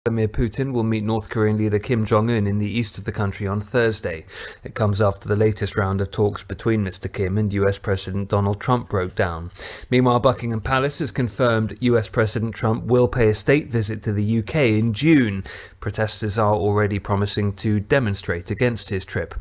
Vladimir Putin will meet North Korean leader Kim Jong-un in the east of the country on Thursday. It comes after the latest round of talks between Mr. Kim and US President Donald Trump broke down. Meanwhile, Buckingham Palace has confirmed US President Trump will pay a state visit to the UK in June. Protesters are already promising to demonstrate against his trip.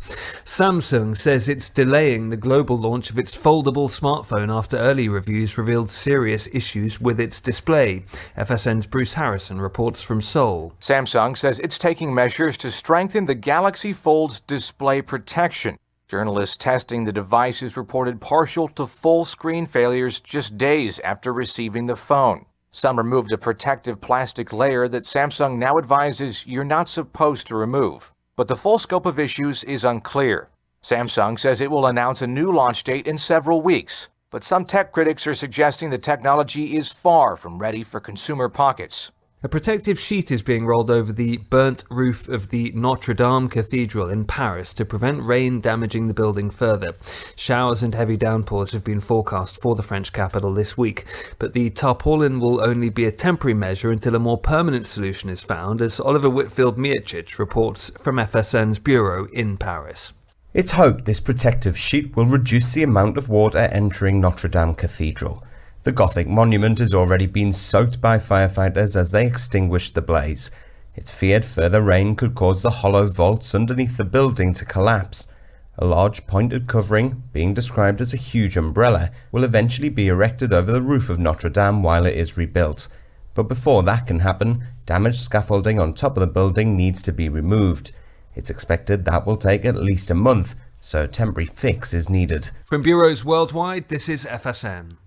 Samsung says it's delaying the global launch of its foldable smartphone after early reviews revealed serious issues with its display. FSN's Bruce Harrison reports from Seoul. Samsung says it's taking measures to strengthen the Galaxy Fold's display protection. Journalists testing the devices reported partial to full screen failures just days after receiving the phone. Some removed a protective plastic layer that Samsung now advises you're not supposed to remove. But the full scope of issues is unclear. Samsung says it will announce a new launch date in several weeks, but some tech critics are suggesting the technology is far from ready for consumer pockets. A protective sheet is being rolled over the burnt roof of the Notre Dame Cathedral in Paris to prevent rain damaging the building further. Showers and heavy downpours have been forecast for the French capital this week, but the tarpaulin will only be a temporary measure until a more permanent solution is found, as Oliver Whitfield-Miocic reports from FSN's bureau in Paris. It's hoped this protective sheet will reduce the amount of water entering Notre Dame Cathedral. The Gothic monument has already been soaked by firefighters as they extinguished the blaze. It's feared further rain could cause the hollow vaults underneath the building to collapse. A large pointed covering, being described as a huge umbrella, will eventually be erected over the roof of Notre Dame while it is rebuilt. But before that can happen, damaged scaffolding on top of the building needs to be removed. It's expected that will take at least a month, so a temporary fix is needed. From bureaus worldwide, this is FSN.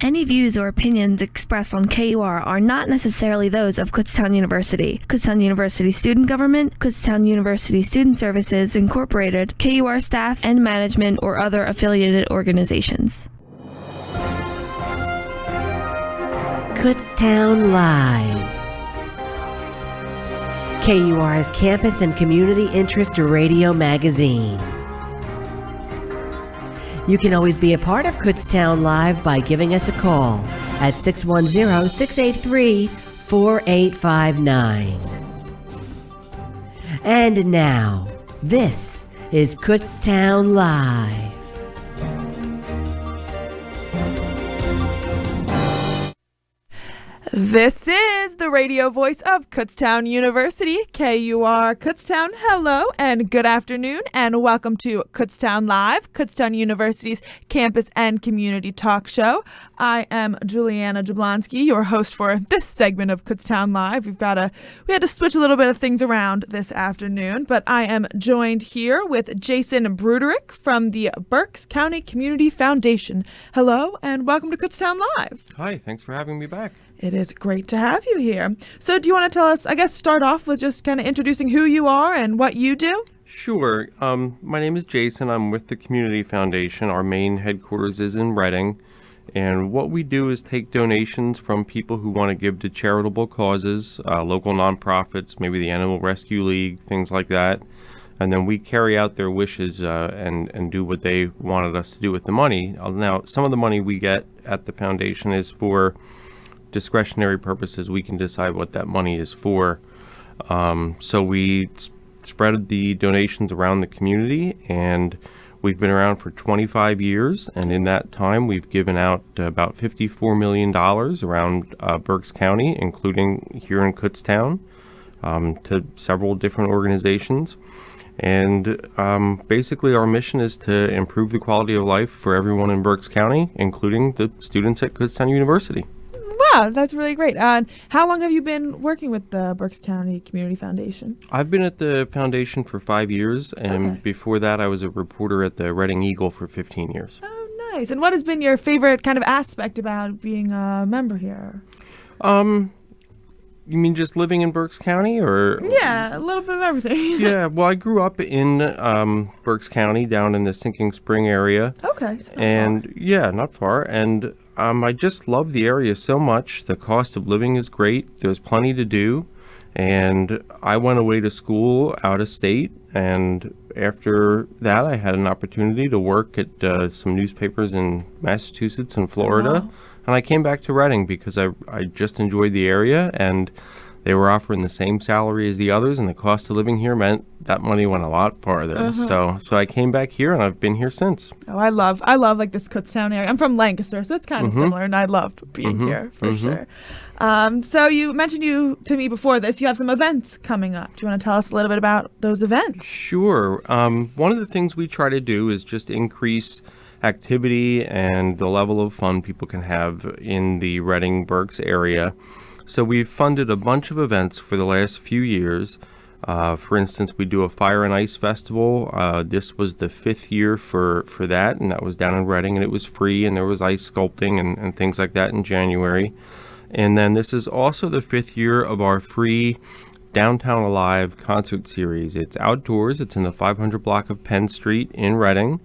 Any views or opinions expressed on KUR are not necessarily those of Kutztown University, Kutztown University Student Government, Kutztown University Student Services Incorporated, KUR staff and management, or other affiliated organizations. Kutztown Live. KUR's campus and community interest radio magazine. You can always be a part of Kutztown Live by giving us a call at 610-683-4859. And now, this is Kutztown Live. This is the radio voice of Kutztown University, KUR Kutztown. Hello and good afternoon and welcome to Kutztown Live, Kutztown University's campus and community talk show. I am Juliana Jablonski, your host for this segment of Kutztown Live. We had to switch a little bit of things around this afternoon, but I am joined here with Jason Bruderick from the Berks County Community Foundation. Hello and welcome to Kutztown Live. Hi, thanks for having me back. It is great to have you here. So do you want to tell us, I guess, start off with just kind of introducing who you are and what you do? Sure. My name is Jason. I'm with the Community Foundation. Our main headquarters is in Reading. And what we do is take donations from people who want to give to charitable causes, local nonprofits, maybe the Animal Rescue League, things like that. And then we carry out their wishes and do what they wanted us to do with the money. Now, some of the money we get at the foundation is for discretionary purposes. We can decide what that money is for. So we spread the donations around the community, and we've been around for 25 years. And in that time, we've given out about $54 million around Berks County, including here in Kutztown, to several different organizations. And basically our mission is to improve the quality of life for everyone in Berks County, including the students at Kutztown University. Wow, that's really great. How long have you been working with the Berks County Community Foundation? I've been at the foundation for 5 years, and before that I was a reporter at the Reading Eagle for 15 years. Oh, nice. And what has been your favorite kind of aspect about being a member here? You mean just living in Berks County, or? Yeah, a little bit of everything. Yeah, well, I grew up in Berks County, down in the Sinking Spring area. Okay. Yeah, not far. And I just love the area so much. The cost of living is great. There's plenty to do. And I went away to school out of state. And after that, I had an opportunity to work at some newspapers in Massachusetts and Florida. And I came back to Reading because I just enjoyed the area, and they were offering the same salary as the others, and the cost of living here meant that money went a lot farther. So I came back here, and I've been here since. Oh, I love like this Kutztown area. I'm from Lancaster, so it's kind of similar, and I love being here for sure. So you mentioned to me before this, you have some events coming up. Do you want to tell us a little bit about those events? Sure. One of the things we try to do is just increase activity and the level of fun people can have in the Reading Berks area. So we've funded a bunch of events for the last few years. For instance, we do a Fire and Ice Festival. This was the 5th year for that, and that was down in Reading, and it was free, and there was ice sculpting and things like that in January. And then this is also the 5th year of our free Downtown Alive concert series. It's outdoors. It's in the 500 block of Penn Street in Reading.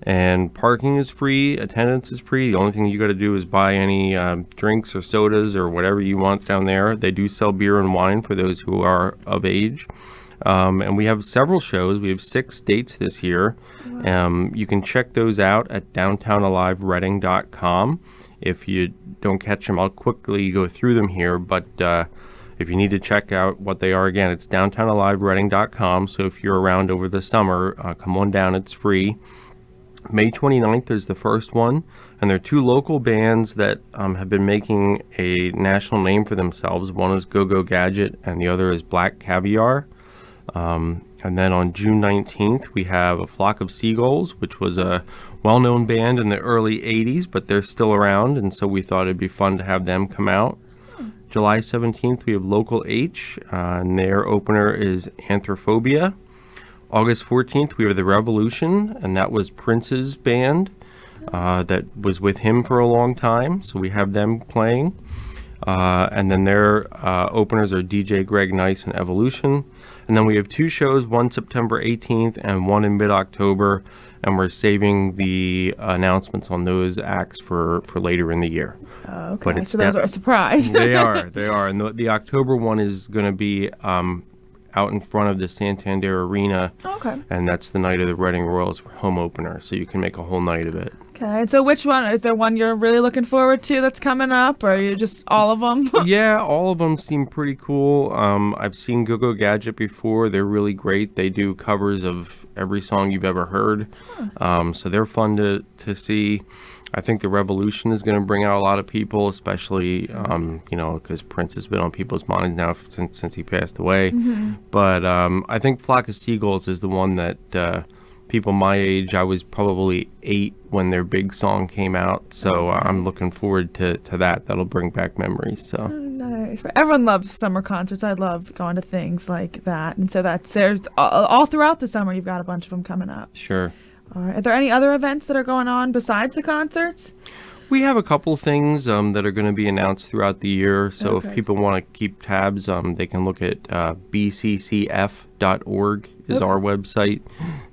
And parking is free, attendance is free. The only thing you got to do is buy any drinks or sodas or whatever you want down there. They do sell beer and wine for those who are of age. And we have several shows. We have 6 dates this year. You can check those out at downtownalivereading.com. If you don't catch them, I'll quickly go through them here. But if you need to check out what they are, again, it's downtownalivereading.com. So if you're around over the summer, come on down. It's free. May 29th is the first one, and there are 2 local bands that have been making a national name for themselves. One is Go-Go Gadget, and the other is Black Caviar. And then on June 19th, we have A Flock of Seagulls, which was a well-known band in the early 80s, but they're still around, and so we thought it'd be fun to have them come out. July 17th, we have Local H, and their opener is Anthrophobia. August 14th, we have The Revolution, and that was Prince's band that was with him for a long time, so we have them playing. And then their openers are DJ Greg Nice and Evolution. And then we have 2 shows, one September 18th and one in mid-October, and we're saving the announcements on those acts for later in the year. Okay, but so those are a surprise. They are. And the October one is going to be out in front of the Santander Arena. Okay. And that's the night of the Reading Royals home opener, so you can make a whole night of it. Okay, so which one? Is there one you're really looking forward to that's coming up, or are you just all of them? Yeah, all of them seem pretty cool. I've seen Go-Go Gadget before. They're really great. They do covers of every song you've ever heard. So they're fun to see. I think The Revolution is going to bring out a lot of people, especially, because Prince has been on people's minds now since he passed away. But I think Flock of Seagulls is the one that people my age, I was probably 8 when their big song came out. So I'm looking forward to that. That'll bring back memories. So. Nice. Everyone loves summer concerts. I love going to things like that. And so there's all throughout the summer, you've got a bunch of them coming up. Sure. Are there any other events that are going on besides the concerts? We have a couple things that are going to be announced throughout the year. So if people want to keep tabs, they can look at bccf.org is our website.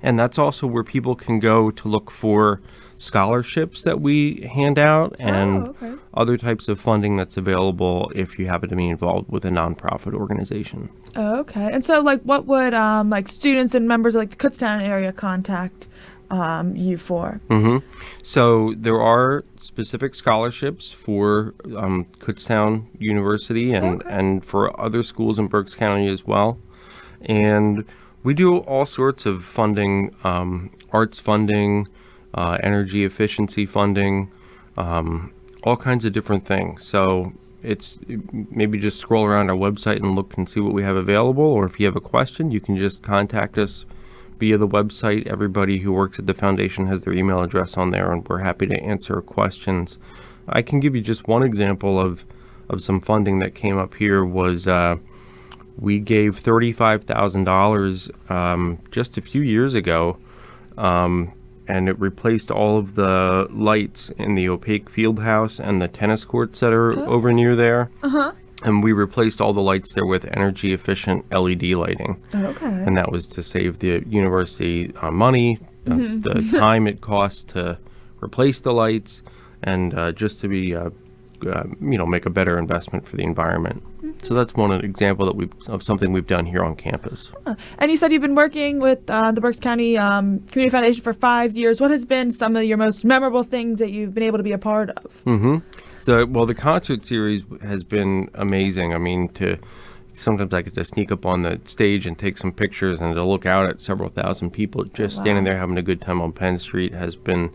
And that's also where people can go to look for scholarships that we hand out and other types of funding that's available if you happen to be involved with a nonprofit organization. Okay. And so what would students and members of the Kutztown area contact you for? So there are specific scholarships for Kutztown University and for other schools in Berks County as well. And we do all sorts of funding, arts funding, energy efficiency funding, all kinds of different things. So it's maybe just scroll around our website and look and see what we have available, or if you have a question, you can just contact us via the website. Everybody who works at the foundation has their email address on there, and we're happy to answer questions. I can give you just one example of some funding that came up here. Was we gave $35,000 just a few years ago, and it replaced all of the lights in the opaque field house and the tennis courts that are over near there. And we replaced all the lights there with energy efficient LED lighting. Okay. And that was to save the university money, the time it costs to replace the lights, and just to be, make a better investment for the environment. So that's one example of something we've done here on campus. And you said you've been working with the Berks County Community Foundation for 5 years. What has been some of your most memorable things that you've been able to be a part of? The concert series has been amazing. I mean, sometimes I get to sneak up on the stage and take some pictures, and to look out at several thousand people just standing there having a good time on Penn Street has been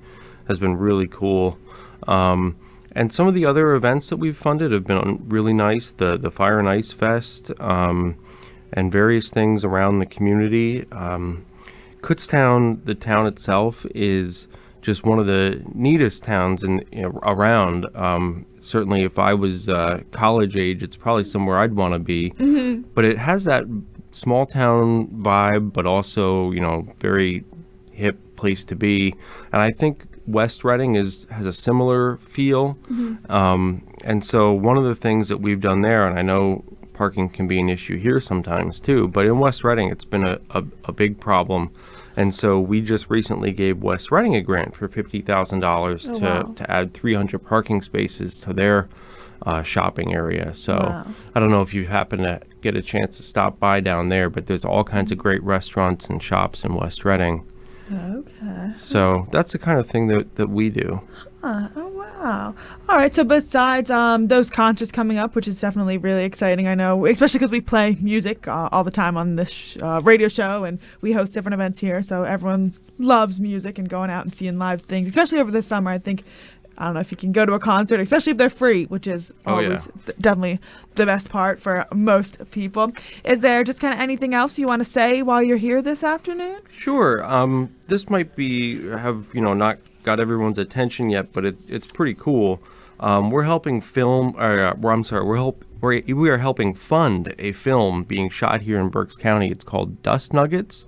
really cool. And some of the other events that we've funded have been really nice. The Fire and Ice Fest and various things around the community. Kutztown, the town itself, is just one of the neatest towns around. Certainly, if I was college age, it's probably somewhere I'd want to be. But it has that small town vibe, but also, very hip place to be. And I think West Reading has a similar feel. And so one of the things that we've done there, and I know parking can be an issue here sometimes too, but in West Reading it's been a big problem. And so we just recently gave West Reading a grant for $50,000 to add 300 parking spaces to their shopping area. So I don't know if you happen to get a chance to stop by down there, but there's all kinds of great restaurants and shops in West Reading. Okay. So that's the kind of thing that we do. Oh, wow. All right. So besides those concerts coming up, which is definitely really exciting, I know, especially because we play music all the time on this radio show, and we host different events here. So everyone loves music and going out and seeing live things, especially over the summer. I don't know if you can go to a concert, especially if they're free, which is always definitely the best part for most people. Is there just kind of anything else you want to say while you're here this afternoon? Sure. This might have not got everyone's attention yet, but it's pretty cool. We're helping we are helping fund a film being shot here in Berks County. It's called Dust Nuggets,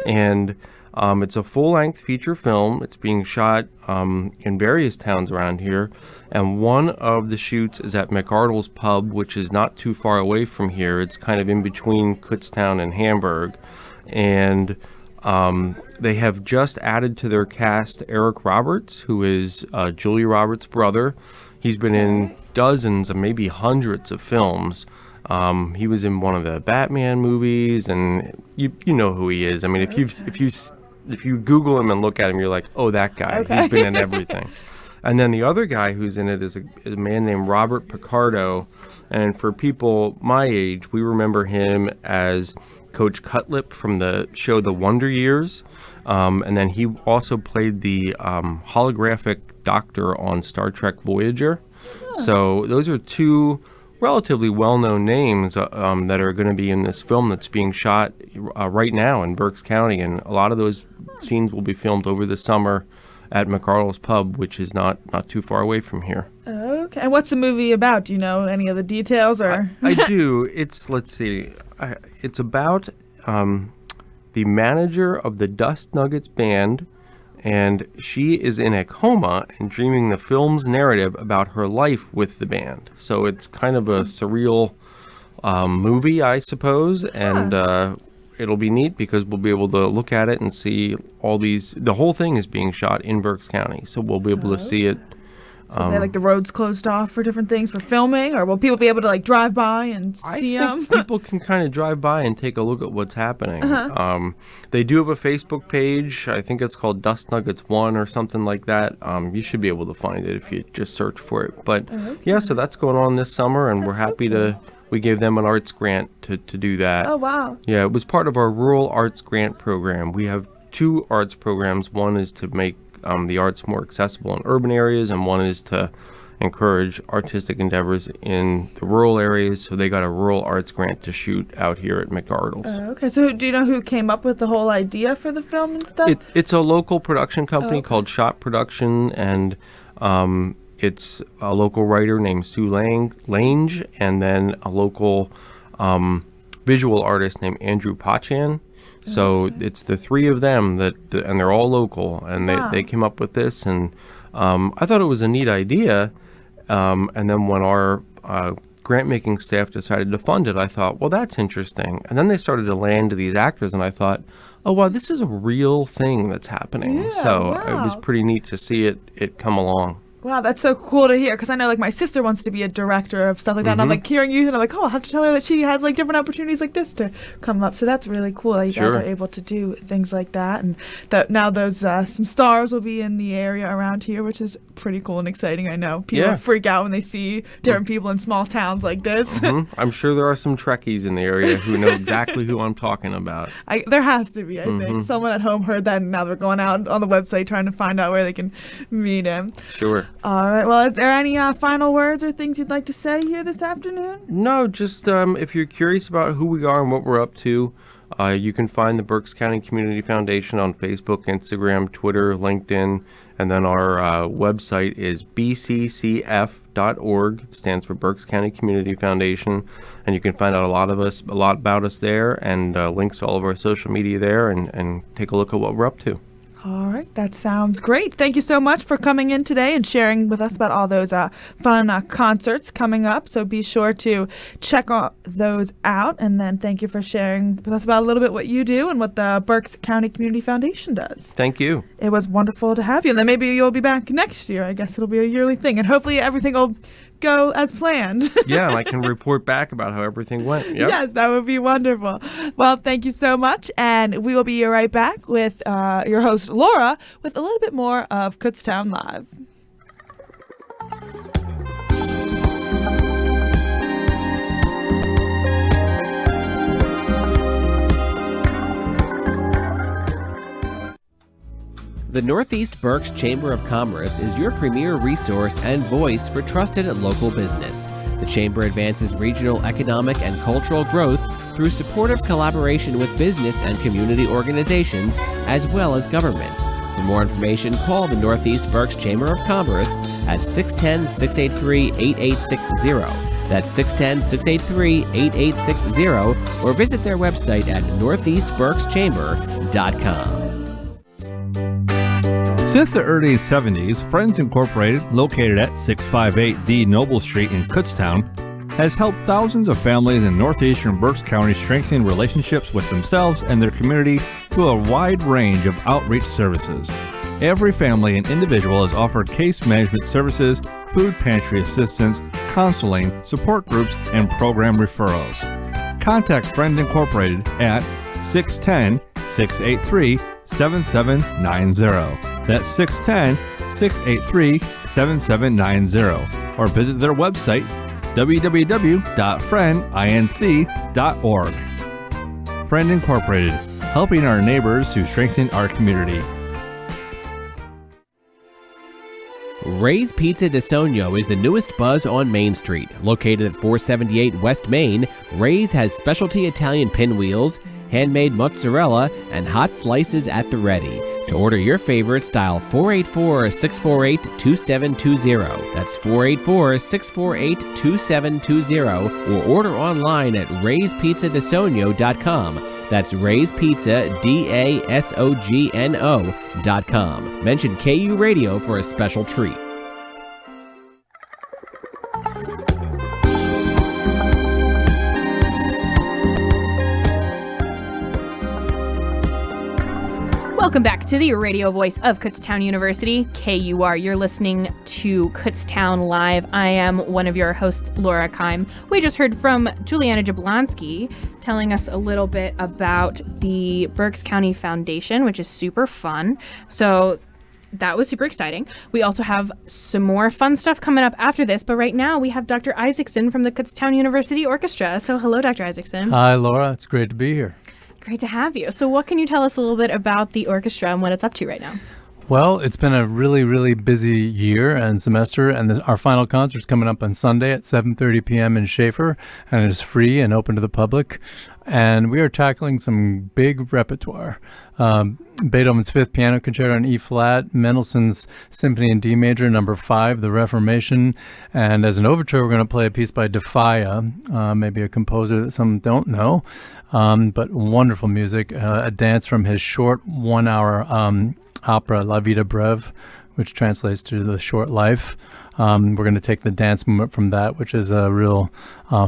and it's a full-length feature film. It's being shot in various towns around here, and one of the shoots is at McArdle's Pub, which is not too far away from here. It's kind of in between Kutztown and Hamburg, and they have just added to their cast Eric Roberts, who is Julia Roberts' brother. He's been in dozens and maybe hundreds of films. He was in one of the Batman movies, and you know who he is. I mean, if you Google him and look at him, you're like, oh, that guy. Okay. He's been in everything. And then the other guy who's in it is a man named Robert Picardo. And for people my age, we remember him as Coach Cutlip from the show The Wonder Years. And then he also played the holographic doctor on Star Trek Voyager. So those are two relatively well-known names that are going to be in this film that's being shot right now in Berks County. And a lot of those scenes will be filmed over the summer at McArdle's Pub, which is not too far away from here. Okay. And what's the movie about? Do you know any of the details? Or I do. It's about the manager of the Dust Nuggets band, and she is in a coma and dreaming the film's narrative about her life with the band. So it's kind of a surreal movie, I suppose, and it'll be neat because we'll be able to look at it and see the whole thing is being shot in Berks County, so we'll be able to see it. So they the roads closed off for different things for filming, or will people be able to drive by and see them? I think people can kind of drive by and take a look at what's happening. They do have a Facebook page. I think it's called Dust Nuggets 1 or something like that. You should be able to find it if you just search for it. But so that's going on this summer, and we're happy we gave them an arts grant to do that. Oh, wow. Yeah, it was part of our rural arts grant program. We have two arts programs. One is to make the arts more accessible in urban areas, and one is to encourage artistic endeavors in the rural areas. So they got a rural arts grant to shoot out here at McArdle's. Okay, so do you know who came up with the whole idea for the film and stuff? It's a local production company called Shot Production, and it's a local writer named Sue Lange, and then a local visual artist named Andrew Pachan. So it's the three of them and they're all local, and they came up with this, and I thought it was a neat idea. And then when our grant-making staff decided to fund it, I thought, well, that's interesting. And then they started to land these actors, and I thought, oh, wow, this is a real thing that's happening. It was pretty neat to see it come along. Wow, that's so cool to hear, because I know, like, my sister wants to be a director of stuff like that, and I'm, like, hearing you, and I'm like, oh, I'll have to tell her that she has, like, different opportunities like this to come up. So that's really cool that you guys are able to do things like that, and that now those some stars will be in the area around here, which is pretty cool and exciting. I know people freak out when they see different people in small towns like this. I'm sure there are some Trekkies in the area who know exactly who I'm talking about. There has to be, I think. Someone at home heard that, and now they're going out on the website trying to find out where they can meet him. Sure. All right. Well, is there any final words or things you'd like to say here this afternoon? No, just if you're curious about who we are and what we're up to, you can find the Berks County Community Foundation on Facebook, Instagram, Twitter, LinkedIn, and then our website is bccf.org. It stands for Berks County Community Foundation, and you can find out a lot about us there, and links to all of our social media there, and take a look at what we're up to. All right, that sounds great. Thank you so much for coming in today and sharing with us about all those fun concerts coming up. So be sure to check those out. And then thank you for sharing with us about a little bit what you do and what the Berks County Community Foundation does. Thank you. It was wonderful to have you. And then maybe you'll be back next year. I guess it'll be a yearly thing. And hopefully everything will go as planned. Yeah, and I can report back about how everything went. Yep. Yes, that would be wonderful. Well, thank you so much, and we will be right back with your host, Laura, with a little bit more of Kutztown Live. The Northeast Berks Chamber of Commerce is your premier resource and voice for trusted local business. The Chamber advances regional economic and cultural growth through supportive collaboration with business and community organizations, as well as government. For more information, call the Northeast Berks Chamber of Commerce at 610-683-8860. That's 610-683-8860, or visit their website at northeastberkschamber.com. Since the early 70s, Friends Incorporated, located at 658 D Noble Street in Kutztown, has helped thousands of families in northeastern Berks County strengthen relationships with themselves and their community through a wide range of outreach services. Every family and individual is offered case management services, food pantry assistance, counseling, support groups, and program referrals. Contact Friends Incorporated at 610-683-7790. That's 610-683-7790. Or visit their website, www.friendinc.org. Friend Incorporated, helping our neighbors to strengthen our community. Ray's Pizza di Sogno is the newest buzz on Main Street. Located at 478 West Main, Ray's has specialty Italian pinwheels, handmade mozzarella, and hot slices at the ready. To order your favorite, dial 484-648-2720. That's 484-648-2720. Or order online at rayspizzadisogno.com. That's rayspizza.com. Mention KU Radio for a special treat. Welcome back to the radio voice of Kutztown University, KUR. You're listening to Kutztown Live. I am one of your hosts, Laura Keim. We just heard from Juliana Jablonski telling us a little bit about the Berks County Foundation, which is super fun. So that was super exciting. We also have some more fun stuff coming up after this, but right now we have Dr. Isaacson from the Kutztown University Orchestra. So hello, Dr. Isaacson. Hi, Laura. It's great to be here. Great to have you. So what can you tell us a little bit about the orchestra and what it's up to right now? Well, it's been a really, really busy year and semester, and our final concert's coming up on Sunday at 7:30 p.m. in Schaefer, and it is free and open to the public. And we are tackling some big repertoire. Beethoven's Fifth Piano Concerto in E-flat, Mendelssohn's Symphony in D major, number 5, The Reformation. And as an overture, we're going to play a piece by Defaya, maybe a composer that some don't know, but wonderful music, a dance from his short 1-hour opera, La Vida Breve, which translates to The Short Life. We're going to take the dance movement from that, which is a real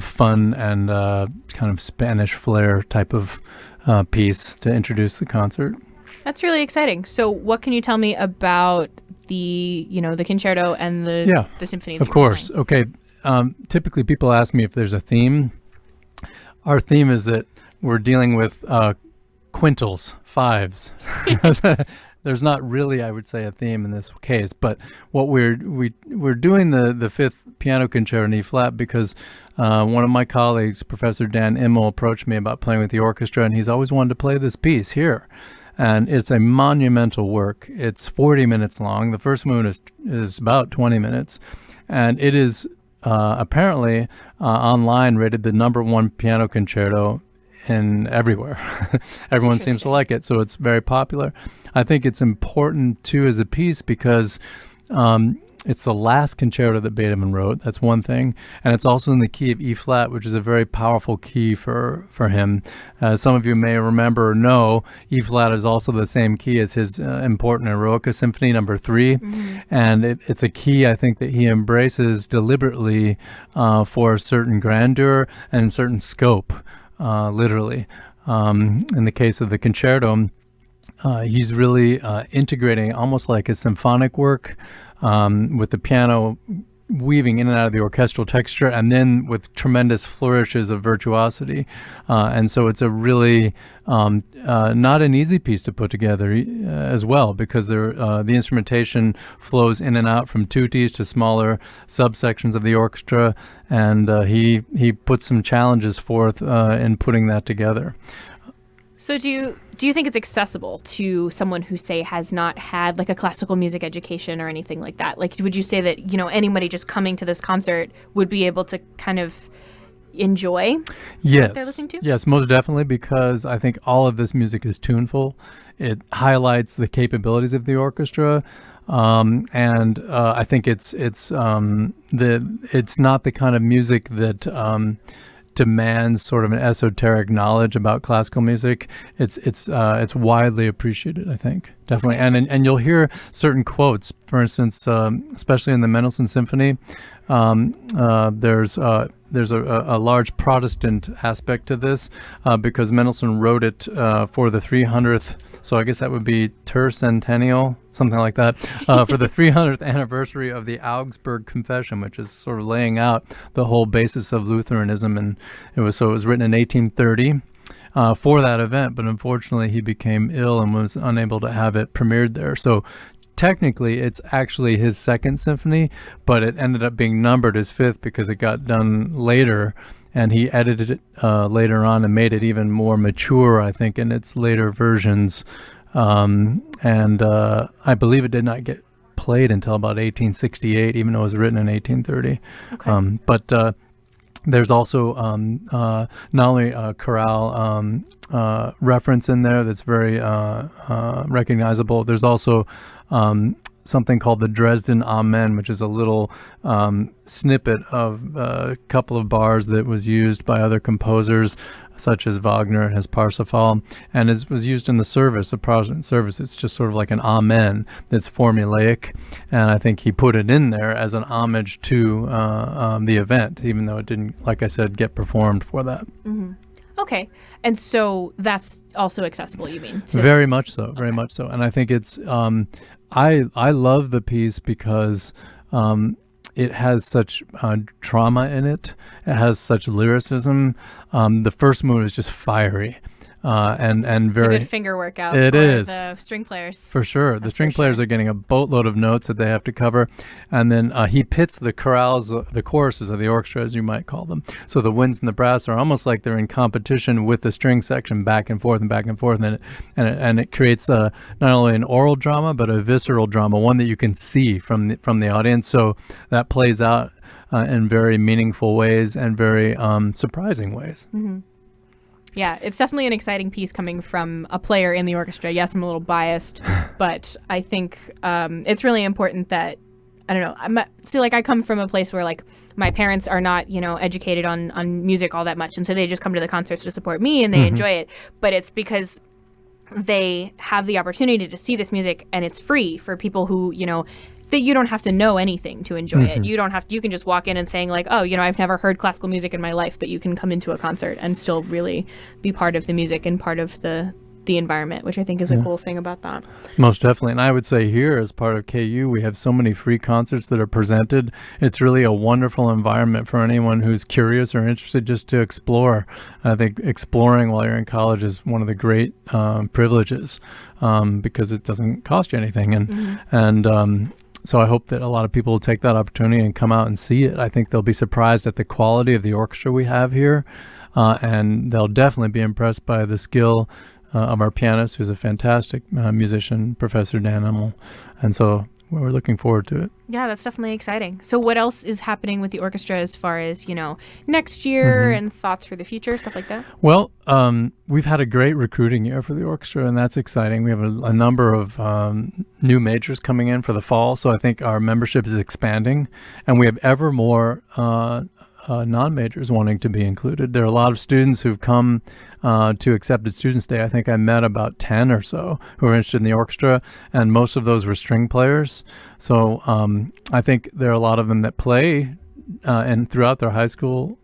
fun and kind of Spanish flair type of piece to introduce the concert. That's really exciting. So what can you tell me about the the concerto and the symphony. Of course. Okay. Typically, people ask me if there's a theme. Our theme is that we're dealing with quintals, fives. There's not really, I would say, a theme in this case, but what we're doing the fifth piano concerto in E flat because one of my colleagues, Professor Dan Immel, approached me about playing with the orchestra, and he's always wanted to play this piece here. And it's a monumental work. It's 40 minutes long. The first movement is about 20 minutes, and it is apparently online rated the #1 piano concerto in everywhere. Everyone seems to like it, so it's very popular. I think it's important too as a piece because it's the last concerto that Beethoven wrote. That's one thing, and it's also in the key of E flat, which is a very powerful key for him. Some of you may remember or know, E flat is also the same key as his important Eroica Symphony No. 3, and it's a key I think that he embraces deliberately for a certain grandeur and certain scope. Literally. In the case of the concerto, he's really integrating almost like a symphonic work with the piano weaving in and out of the orchestral texture and then with tremendous flourishes of virtuosity. And so it's a really not an easy piece to put together as well because the instrumentation flows in and out from tutti to smaller subsections of the orchestra, and he puts some challenges forth in putting that together. So do you think it's accessible to someone who, say, has not had like a classical music education or anything like that? Like, would you say that, anybody just coming to this concert would be able to kind of enjoy what they're listening to? Yes, most definitely, because I think all of this music is tuneful. It highlights the capabilities of the orchestra. And I think it's not the kind of music that demands sort of an esoteric knowledge about classical music. It's widely appreciated, I think, definitely. And you'll hear certain quotes. For instance, especially in the Mendelssohn Symphony, there's a large Protestant aspect to this because Mendelssohn wrote it for the 300th. So I guess that would be tercentennial, something like that, for the 300th anniversary of the Augsburg Confession, which is sort of laying out the whole basis of Lutheranism. And it was written in 1830 for that event, but unfortunately he became ill and was unable to have it premiered there. So technically it's actually his second symphony, but it ended up being numbered as fifth because it got done later. And he edited it later on and made it even more mature, I think, in its later versions. And I believe it did not get played until about 1868, even though it was written in 1830. Okay. But there's also not only a chorale reference in there that's very recognizable, there's also something called the Dresden Amen, which is a little snippet of a couple of bars that was used by other composers, such as Wagner and his Parsifal, and was used in the service, the Protestant service. It's just sort of like an amen that's formulaic, and I think he put it in there as an homage to the event, even though it didn't, like I said, get performed for that. Mm-hmm. Okay, and so that's also accessible, you mean? Very much so, very much so. And I think it's, I love the piece because it has such drama in it. It has such lyricism. The first movement is just fiery. And very, it's a good finger workout it for is. the string players. For sure. The string players are getting a boatload of notes that they have to cover. And then he pits the chorales, the choruses of the orchestra, as you might call them. So the winds and the brass are almost like they're in competition with the string section back and forth and back and forth. And it creates not only an oral drama, but a visceral drama, one that you can see from the audience. So that plays out in very meaningful ways and very surprising ways. Mm-hmm. Yeah, it's definitely an exciting piece coming from a player in the orchestra. Yes, I'm a little biased, but I think it's really important that, I don't know, I come from a place where, like, my parents are not, educated on music all that much, and so they just come to the concerts to support me, and they enjoy it. But it's because they have the opportunity to see this music, and it's free for people who, that you don't have to know anything to enjoy it. You can just walk in and saying like, oh, I've never heard classical music in my life, but you can come into a concert and still really be part of the music and part of the the environment, which I think is a cool thing about that. Most definitely. And I would say here, as part of KU, we have so many free concerts that are presented. It's really a wonderful environment for anyone who's curious or interested just to explore. I think exploring while you're in college is one of the great privileges because it doesn't cost you anything. And so I hope that a lot of people will take that opportunity and come out and see it. I think they'll be surprised at the quality of the orchestra we have here, and they'll definitely be impressed by the skill of our pianist, who's a fantastic musician, Professor Dan Emmel. And so we're looking forward to it. Yeah, that's definitely exciting. So what else is happening with the orchestra as far as, next year and thoughts for the future, stuff like that? Well, we've had a great recruiting year for the orchestra, and that's exciting. We have a number of new majors coming in for the fall, so I think our membership is expanding, and we have ever more non-majors wanting to be included. There are a lot of students who've come to Accepted Students Day. I think I met about 10 or so who are interested in the orchestra, and most of those were string players. So I think there are a lot of them that play and throughout their high school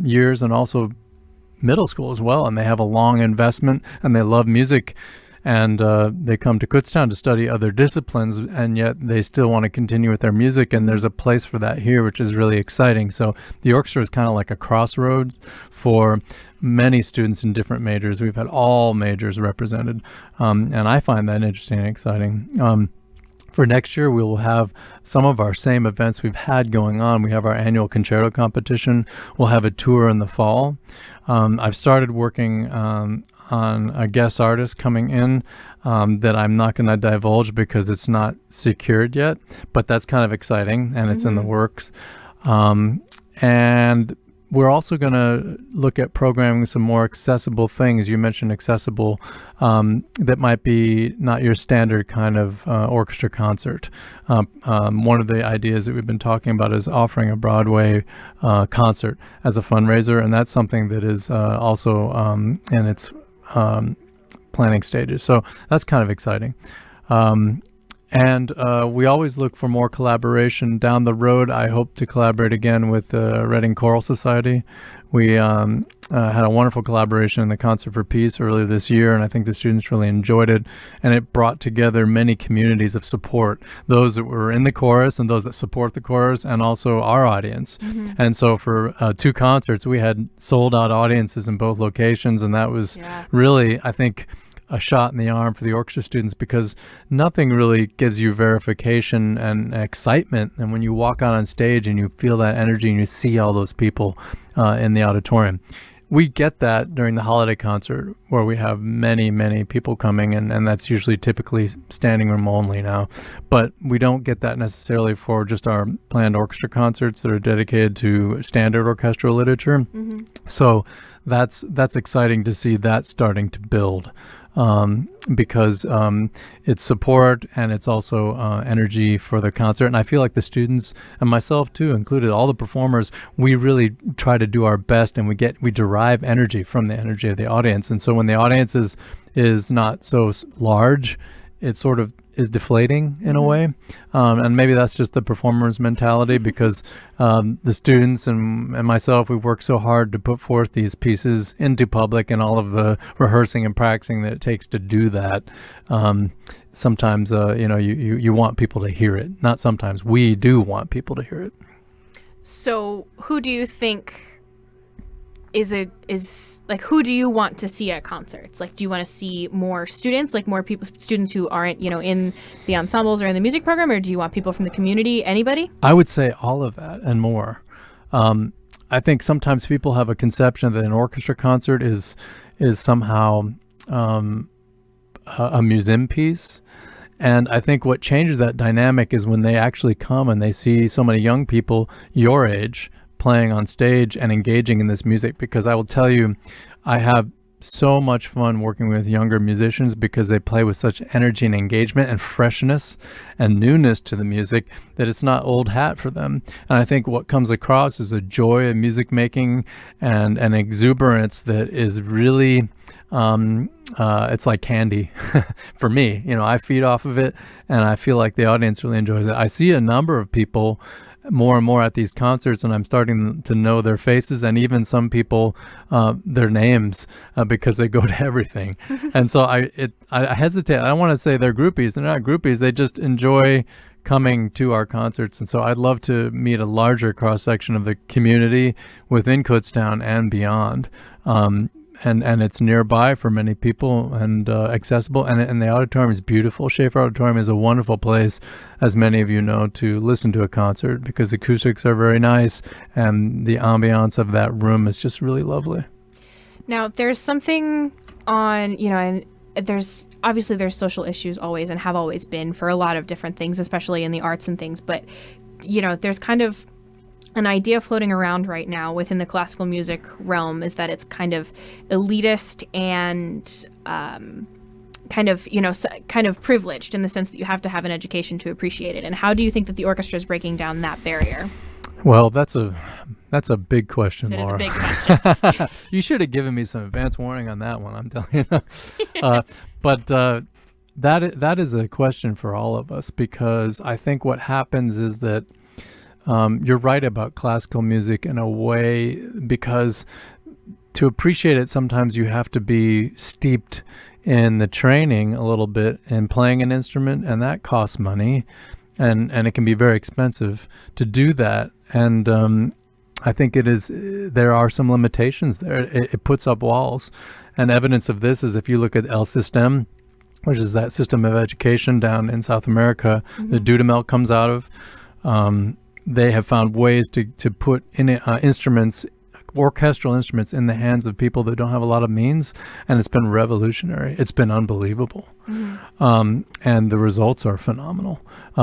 years and also middle school as well, and they have a long investment and they love music. And they come to Kutztown to study other disciplines, and yet they still want to continue with their music, and there's a place for that here, which is really exciting. So the orchestra is kind of like a crossroads for many students in different majors. We've had all majors represented, and I find that interesting and exciting. For next year, we will have some of our same events we've had going on. We have our annual concerto competition. We'll have a tour in the fall. I've started working on a guest artist coming in that I'm not going to divulge because it's not secured yet, but that's kind of exciting, and it's in the works. And we're also going to look at programming some more accessible things. You mentioned accessible, that might be not your standard kind of orchestra concert. One of the ideas that we've been talking about is offering a Broadway concert as a fundraiser, and that's something that is also in its planning stages. So that's kind of exciting. And we always look for more collaboration down the road. I hope to collaborate again with the Reading Choral Society. We had a wonderful collaboration in the Concert for Peace earlier this year, and I think the students really enjoyed it. And it brought together many communities of support, those that were in the chorus and those that support the chorus, and also our audience. And so for 2 concerts, we had sold-out audiences in both locations, and that was really, I think, a shot in the arm for the orchestra students, because nothing really gives you verification and excitement. And when you walk out on stage and you feel that energy and you see all those people in the auditorium, we get that during the holiday concert where we have many, many people coming, and that's usually typically standing room only now. But we don't get that necessarily for just our planned orchestra concerts that are dedicated to standard orchestral literature. So that's exciting to see that starting to build. Because it's support and it's also energy for the concert. And I feel like the students, and myself too included, all the performers, we really try to do our best, and we derive energy from the energy of the audience. And so when the audience is not so large, it sort of is deflating in a way. And maybe that's just the performer's mentality, because the students and myself, we've worked so hard to put forth these pieces into public, and all of the rehearsing and practicing that it takes to do that. Sometimes, you want people to hear it. Not sometimes. We do want people to hear it. So who do you think who do you want to see at concerts? Like, do you want to see more students, like more students who aren't, in the ensembles or in the music program, or do you want people from the community? Anybody? I would say all of that and more. I think sometimes people have a conception that an orchestra concert is somehow a museum piece. And I think what changes that dynamic is when they actually come and they see so many young people your age playing on stage and engaging in this music. Because I will tell you, I have so much fun working with younger musicians because they play with such energy and engagement and freshness and newness to the music that it's not old hat for them. And I think what comes across is a joy of music making and an exuberance that is really it's like candy for me. I feed off of it, and I feel like the audience really enjoys it. I see a number of people more and more at these concerts, and I'm starting to know their faces and even some people their names because they go to everything. And so I hesitate. I don't want to say they're groupies. They're not groupies. They just enjoy coming to our concerts. And so I'd love to meet a larger cross-section of the community within Kutztown and beyond. And it's nearby for many people and accessible. And the auditorium is beautiful. Schaefer Auditorium is a wonderful place, as many of you know, to listen to a concert because the acoustics are very nice and the ambiance of that room is just really lovely. Now, there's something on, and there's social issues always and have always been for a lot of different things, especially in the arts and things. But, there's kind of an idea floating around right now within the classical music realm is that it's kind of elitist and kind of privileged in the sense that you have to have an education to appreciate it. And how do you think that the orchestra is breaking down that barrier? Well, that's a big question, Laura. It is a big question. You should have given me some advance warning on that one, I'm telling you. But that is a question for all of us, because I think what happens is that you're right about classical music in a way, because to appreciate it, sometimes you have to be steeped in the training a little bit in playing an instrument, and that costs money, and it can be very expensive to do that. And I think there are some limitations there. It puts up walls. And evidence of this is if you look at El System, which is that system of education down in South America, that Dudamel comes out of. They have found ways to put in instruments, orchestral instruments, in the hands of people that don't have a lot of means, and it's been revolutionary. It's been unbelievable. And the results are phenomenal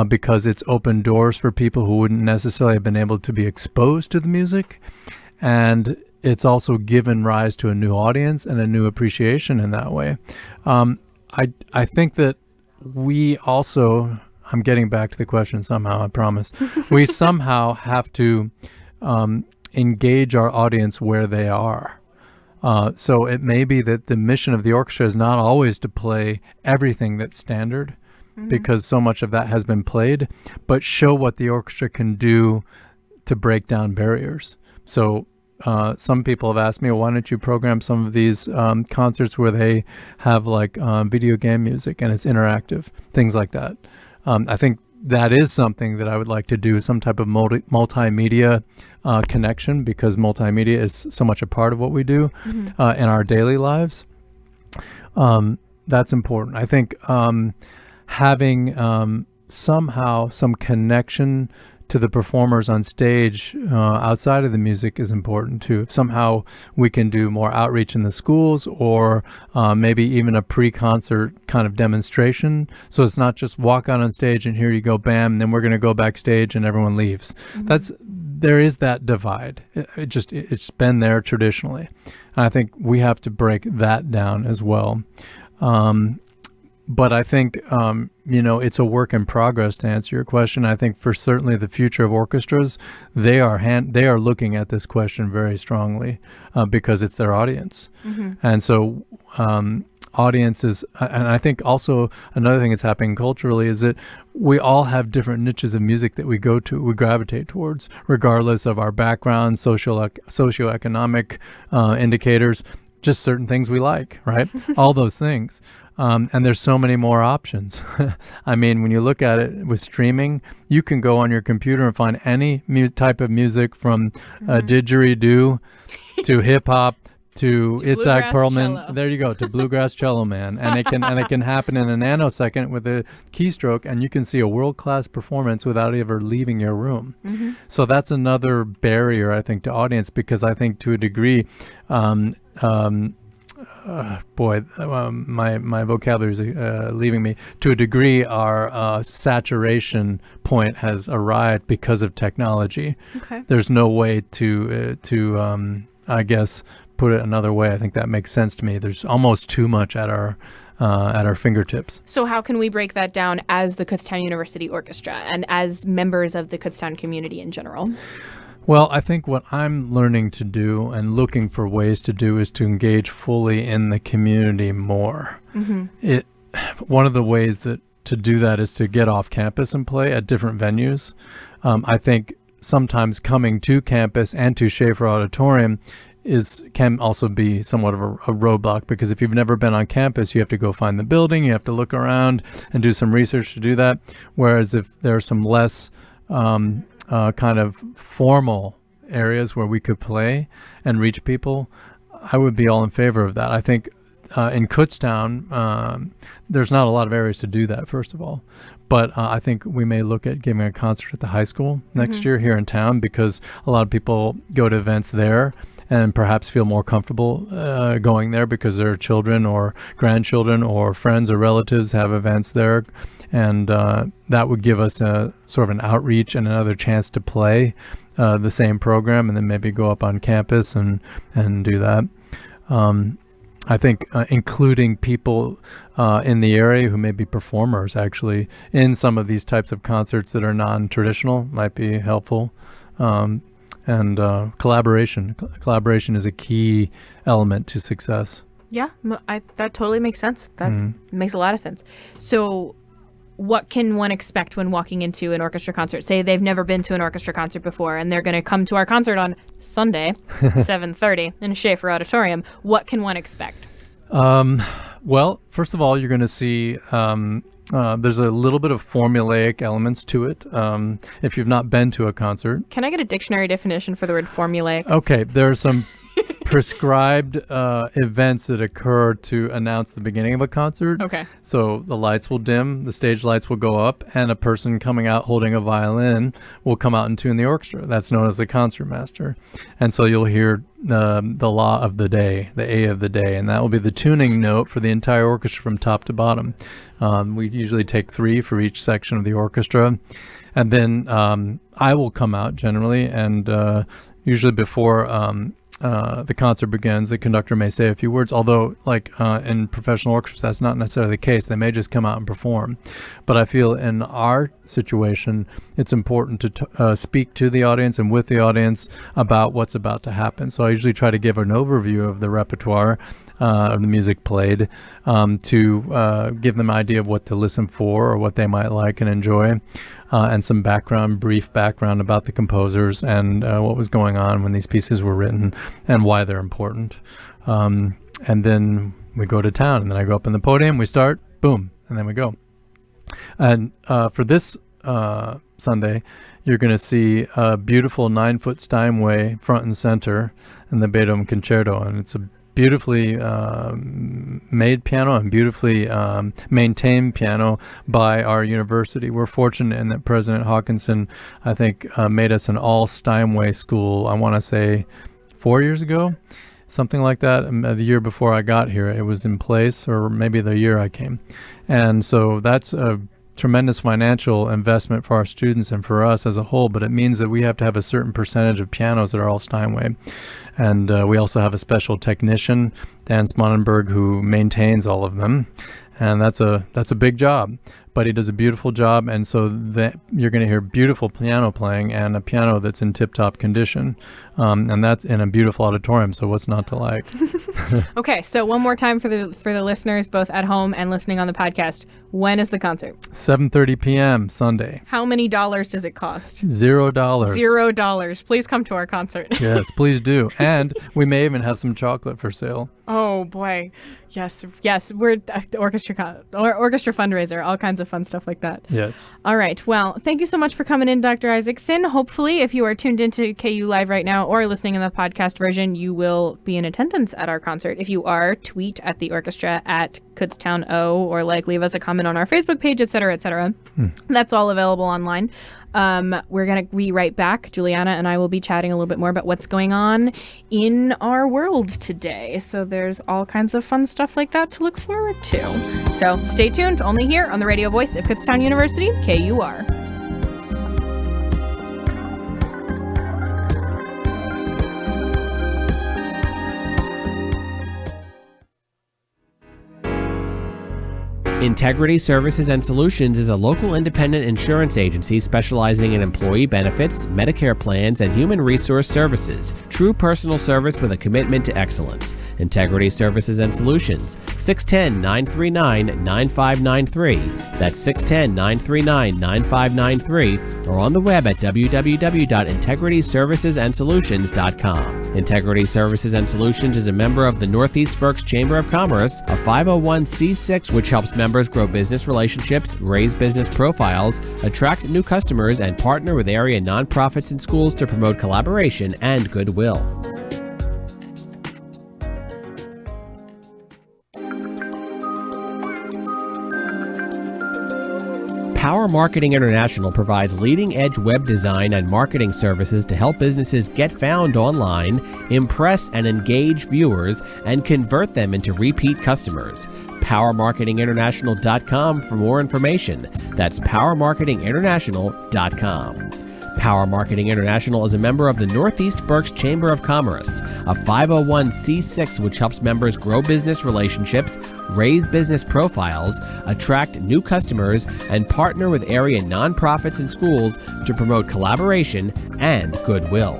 because it's opened doors for people who wouldn't necessarily have been able to be exposed to the music, and it's also given rise to a new audience and a new appreciation in that way. I think that we also, I'm getting back to the question somehow, I promise. We somehow have to engage our audience where they are. So it may be that the mission of the orchestra is not always to play everything that's standard, because so much of that has been played, but show what the orchestra can do to break down barriers. So some people have asked me, well, why don't you program some of these concerts where they have like video game music and it's interactive, things like that. I think that is something that I would like to do, some type of multimedia connection, because multimedia is so much a part of what we do in our daily lives. That's important. I think having somehow some connection to the performers on stage outside of the music is important too. If somehow we can do more outreach in the schools, or maybe even a pre-concert kind of demonstration, so it's not just walk out on stage and here you go, bam, and then we're going to go backstage and everyone leaves. There is that divide. It's been there traditionally, and I think we have to break that down as well. But I think, it's a work in progress, to answer your question. I think for certainly the future of orchestras, they are looking at this question very strongly because it's their audience. And so audiences, and I think also another thing that's happening culturally is that we all have different niches of music that we gravitate towards, regardless of our background, socioeconomic indicators, just certain things we like, right? All those things. And there's so many more options. I mean, when you look at it with streaming, you can go on your computer and find any type of music from didgeridoo to hip hop to Itzhak Perlman. Cello. There you go, to bluegrass cello, man. And it can happen in a nanosecond with a keystroke, and you can see a world-class performance without ever leaving your room. So that's another barrier, I think, to audience, because I think to a degree, my vocabulary is leaving me. To a degree, our saturation point has arrived because of technology. There's no way to I guess, put it another way. I think that makes sense to me. There's almost too much at our fingertips. So how can we break that down as the Kutztown University Orchestra and as members of the Kutztown community in general? Well, I think what I'm learning to do and looking for ways to do is to engage fully in the community more. One of the ways to do that is to get off campus and play at different venues. I think sometimes coming to campus and to Schaefer Auditorium can also be somewhat of a roadblock, because if you've never been on campus, you have to go find the building, you have to look around and do some research to do that. Whereas if there are some less kind of formal areas where we could play and reach people, I would be all in favor of that. I think in Kutztown, there's not a lot of areas to do that, first of all. But I think we may look at giving a concert at the high school next year here in town, because a lot of people go to events there and perhaps feel more comfortable going there because their children or grandchildren or friends or relatives have events there. And that would give us a sort of an outreach and another chance to play the same program, and then maybe go up on campus and do that. I think including people in the area who may be performers actually in some of these types of concerts that are non-traditional might be helpful. And collaboration is a key element to success. Yeah, that totally makes sense. That makes a lot of sense. So what can one expect when walking into an orchestra concert? Say they've never been to an orchestra concert before, and they're going to come to our concert on Sunday, 7:30 in Schaefer Auditorium. What can one expect? Well, first of all, you're going to see there's a little bit of formulaic elements to it. If you've not been to a concert. Can I get a dictionary definition for the word formulaic? Okay, there are some prescribed events that occur to announce the beginning of a concert. Okay. So the lights will dim, the stage lights will go up, and a person coming out holding a violin will come out and tune the orchestra. That's known as the concertmaster. And so you'll hear the law of the day, the A of the day, and that will be the tuning note for the entire orchestra from top to bottom. We usually take 3 for each section of the orchestra. And then I will come out generally, and usually before the concert begins, the conductor may say a few words, although like in professional orchestras, that's not necessarily the case. They may just come out and perform. But I feel in our situation, it's important to speak to the audience and with the audience about what's about to happen. So I usually try to give an overview of the repertoire of the music played to give them an idea of what to listen for or what they might like and enjoy, and some brief background about the composers and what was going on when these pieces were written and why they're important. And then we go to town, and then I go up on the podium, we start, boom, and then we go. And for this Sunday, you're going to see a beautiful 9-foot Steinway front and center in the Beethoven Concerto, and it's a beautifully made piano and beautifully maintained piano by our university. We're fortunate in that President Hawkinson, I think, made us an all Steinway school, I want to say 4 years ago, something like that. The year before I got here, it was in place, or maybe the year I came. And so that's a tremendous financial investment for our students and for us as a whole, but it means that we have to have a certain percentage of pianos that are all Steinway. And we also have a special technician, Dan Smonenberg, who maintains all of them. And that's a big job, but he does a beautiful job. And so you're going to hear beautiful piano playing and a piano that's in tip-top condition. And that's in a beautiful auditorium. So what's not to like? Okay, so one more time for the listeners, both at home and listening on the podcast. When is the concert? 7:30 p.m. Sunday. How many dollars does it cost? $0. $0. Please come to our concert. Yes, please do. And we may even have some chocolate for sale. Oh boy, yes. We're the orchestra fundraiser, all kinds of fun stuff like that. Yes. All right. Well, thank you so much for coming in, Dr. Isaacson. Hopefully, if you are tuned into KU Live right now or listening in the podcast version, you will be in attendance at our concert. If you are, tweet at the orchestra at Kutztown O, or leave us a comment on our Facebook page, etc., etc. That's all available online. We're going to be right back. Juliana and I will be chatting a little bit more about what's going on in our world today. So there's all kinds of fun stuff like that to look forward to. So stay tuned, only here on the radio voice of Kutztown University, KUR. Integrity Services and Solutions is a local independent insurance agency specializing in employee benefits, Medicare plans, and human resource services. True personal service with a commitment to excellence. Integrity Services and Solutions, 610-939-9593. That's 610-939-9593, or on the web at www.integrityservicesandsolutions.com. Integrity Services and Solutions is a member of the Northeast Berks Chamber of Commerce, a 501c6 which helps members grow business relationships, raise business profiles, attract new customers, and partner with area nonprofits and schools to promote collaboration and goodwill. Power Marketing International provides leading-edge web design and marketing services to help businesses get found online, impress and engage viewers, and convert them into repeat customers. PowerMarketingInternational.com for more information. That's PowerMarketingInternational.com. Power Marketing International is a member of the Northeast Berks Chamber of Commerce, a 501c6 which helps members grow business relationships, raise business profiles, attract new customers, and partner with area nonprofits and schools to promote collaboration and goodwill.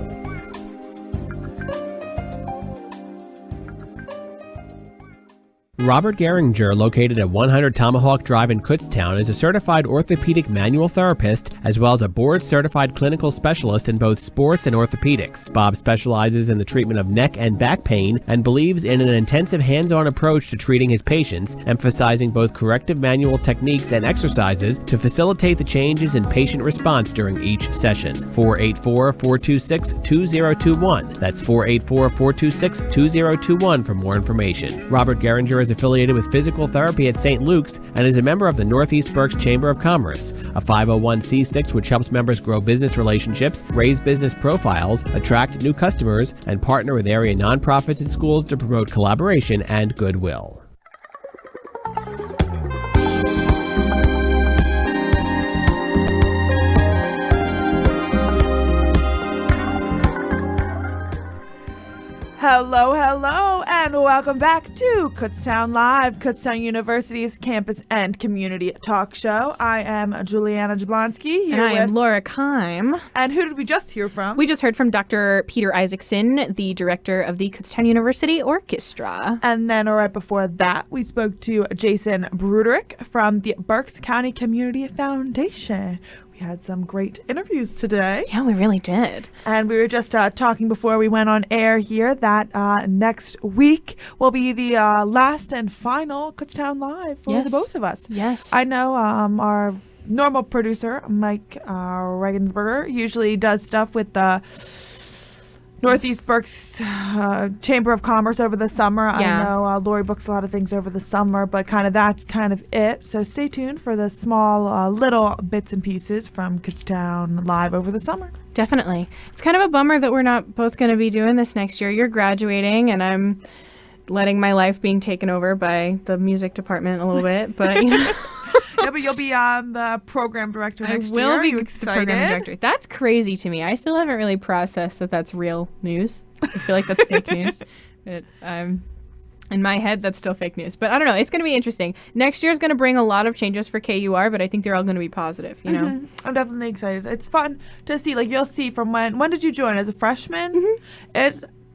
Robert Geringer, located at 100 Tomahawk Drive in Kutztown, is a certified orthopedic manual therapist as well as a board-certified clinical specialist in both sports and orthopedics. Bob specializes in the treatment of neck and back pain and believes in an intensive hands-on approach to treating his patients, emphasizing both corrective manual techniques and exercises to facilitate the changes in patient response during each session. 484-426-2021. That's 484-426-2021 for more information. Robert Geringer is affiliated with physical therapy at St. Luke's and is a member of the Northeast Berks Chamber of Commerce, a 501c6 which helps members grow business relationships, raise business profiles, attract new customers, and partner with area nonprofits and schools to promote collaboration and goodwill. Hello, and welcome back to Kutztown Live, Kutztown University's campus and community talk show. I am Juliana Jablonski here and I am Laura Keim. And who did we just hear from? We just heard from Dr. Peter Isaacson, the director of the Kutztown University Orchestra. And then right before that, we spoke to Jason Broderick from the Berks County Community Foundation. We had some great interviews today. Yeah, we really did. And we were just talking before we went on air here that next week will be the last and final Kutztown Live for the both of us. Yes. I know our normal producer, Mike Regensberger, usually does stuff with the Northeast Berks Chamber of Commerce over the summer. Yeah. I know Lori books a lot of things over the summer, but that's kind of it. So stay tuned for the small little bits and pieces from Kutztown Live over the summer. Definitely. It's kind of a bummer that we're not both going to be doing this next year. You're graduating and I'm letting my life being taken over by the music department a little bit, but you know. Yeah, but you'll be the program director next year. I will be Are you the program director. That's crazy to me. I still haven't really processed that that's real news. I feel like that's fake news. But in my head, that's still fake news. But I don't know. It's going to be interesting. Next year is going to bring a lot of changes for KUR, but I think they're all going to be positive, you know? I'm definitely excited. It's fun to see. You'll see from when did you join? As a freshman?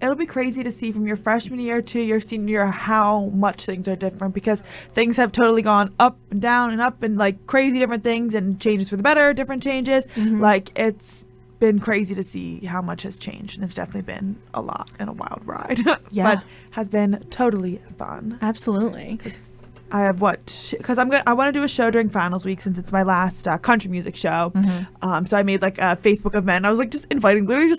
It'll be crazy to see from your freshman year to your senior year how much things are different, because things have totally gone up and down and up and crazy different things and changes for the better, different changes. It's been crazy to see how much has changed, and it's definitely been a lot and a wild ride. Yeah. But has been totally fun. Absolutely. I have because I want to do a show during finals week since it's my last country music show. So I made a Facebook event. I was just inviting literally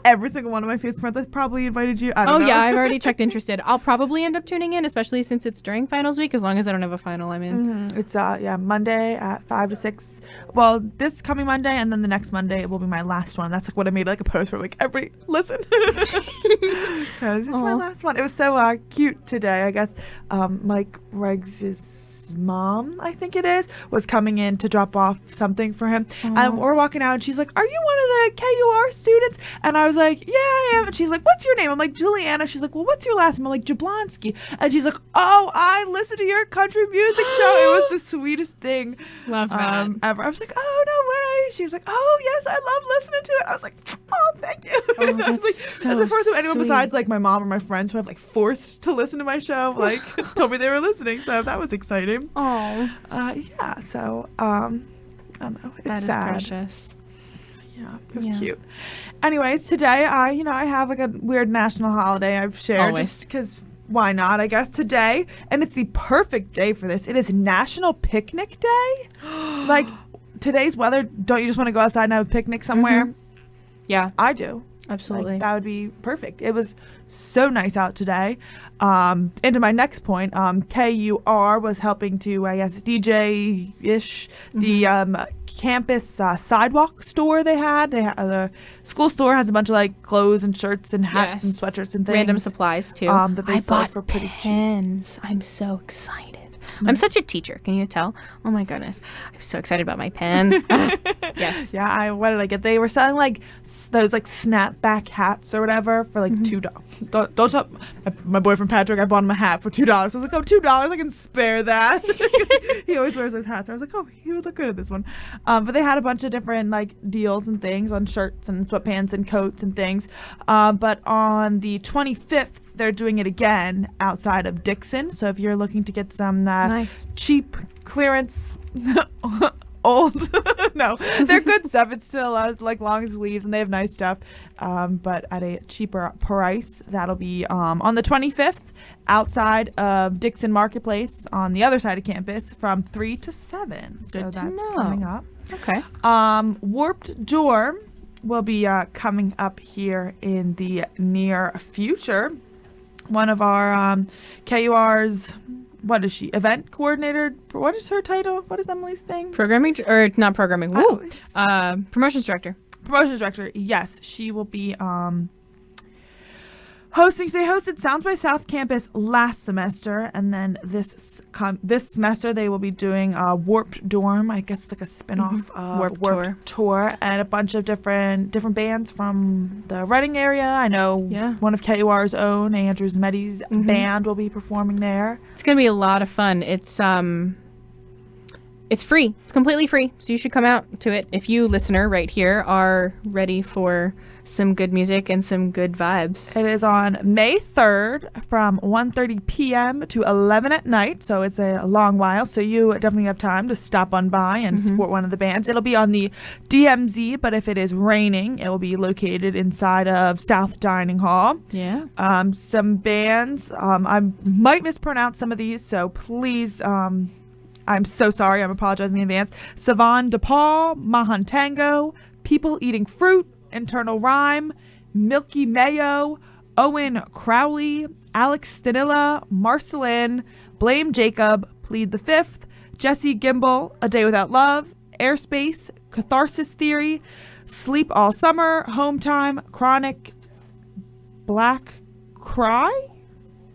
every single one of my Facebook friends. I probably invited you. I don't know. Yeah, I've already checked interested. I'll probably end up tuning in, especially since it's during finals week, as long as I don't have a final I'm in. It's Monday at 5 to 6. Well, this coming Monday, and then the next Monday it will be my last one. That's what I made a post for every listen. Because it's my last one. It was so cute today. I guess Mike Reggs' mom, I think it is, was coming in to drop off something for him. And we're walking out and she's like, "Are you one of the KUR students?" And I was like, "Yeah, I am." And she's like, "What's your name?" I'm like, "Juliana." She's like, "Well, what's your last name?" I'm like, "Jablonski." And she's like, "Oh, I listen to your country music show." It was the sweetest thing Love that. ever. I was like, "Oh, no way." She was like, "Oh, yes, I love listening to it." I was like, "Oh, thank you." Oh, that's I was like, so that's the first time anyone sweet. besides like my mom or my friends who have like forced to listen to my show like told me they were listening. So that was exciting. Oh, Yeah. So I don't know. It's that is sad. precious. Yeah, it was cute. Anyways, today I have like a weird national holiday I've shared Always. just because why not? I guess today, and it's the perfect day for this. It is National Picnic Day. Like today's weather, don't you just want to go outside and have a picnic somewhere? Yeah, I do. absolutely. Like, that would be perfect. It was so nice out today. Into my next point, KUR was helping to, I guess, DJ-ish the campus sidewalk store they had. The school store has a bunch of like clothes and shirts and hats and sweatshirts and things. Random supplies too. That they I sold bought for pretty cheap. pens. I'm so excited. I'm such a teacher. Can you tell? Oh my goodness. I'm so excited about my pens. Yes. Yeah, what did I get? They were selling like those like snapback hats or whatever for like $2. Don't tell my boyfriend Patrick. I bought him a hat for $2. I was like, oh, $2, I can spare that. He always wears those hats. I was like, oh, he would look good at this one. But they had a bunch of different like deals and things on shirts and sweatpants and coats and things. But on the 25th, they're doing it again outside of Dixon. So if you're looking to get some Nice. cheap clearance old no, they're good stuff. It's still like long sleeves and they have nice stuff, but at a cheaper price. That'll be on the 25th outside of Dixon Marketplace on the other side of campus from 3 to 7. So Good to that's know. coming up. Okay. Warped Dorm will be coming up here in the near future. One of our KUR's, what is she? Event coordinator. What is her title? What is Emily's thing? Programming or not programming? Woo. it's- Promotions director. Promotions director. Yes, she will be hosting. They hosted Sounds by South Campus last semester, and then this semester they will be doing Warped Dorm. I guess it's like a spinoff of Warped Tour, and a bunch of different bands from the Reading area. I know one of KUR's own, Andrew Zmetti's band, will be performing there. It's gonna be a lot of fun. It's free. It's completely free. So you should come out to it if you, listener, right here, are ready for some good music and some good vibes. It is on May 3rd from 1:30 p.m. to 11 at night, so it's a long while. So you definitely have time to stop on by and support one of the bands. It'll be on the DMZ, but if it is raining, it will be located inside of South Dining Hall. Yeah. Some bands, I might mispronounce some of these, so please, I'm so sorry. I'm apologizing in advance. Savan DePaul, Mahan Tango, People Eating Fruit, Internal Rhyme, Milky Mayo, Owen Crowley, Alex Stanilla, Marcelin, Blame Jacob, Plead the Fifth, Jesse Gimbel, A Day Without Love, Airspace, Catharsis Theory, Sleep All Summer, Home Time, Chronic, Black Cry,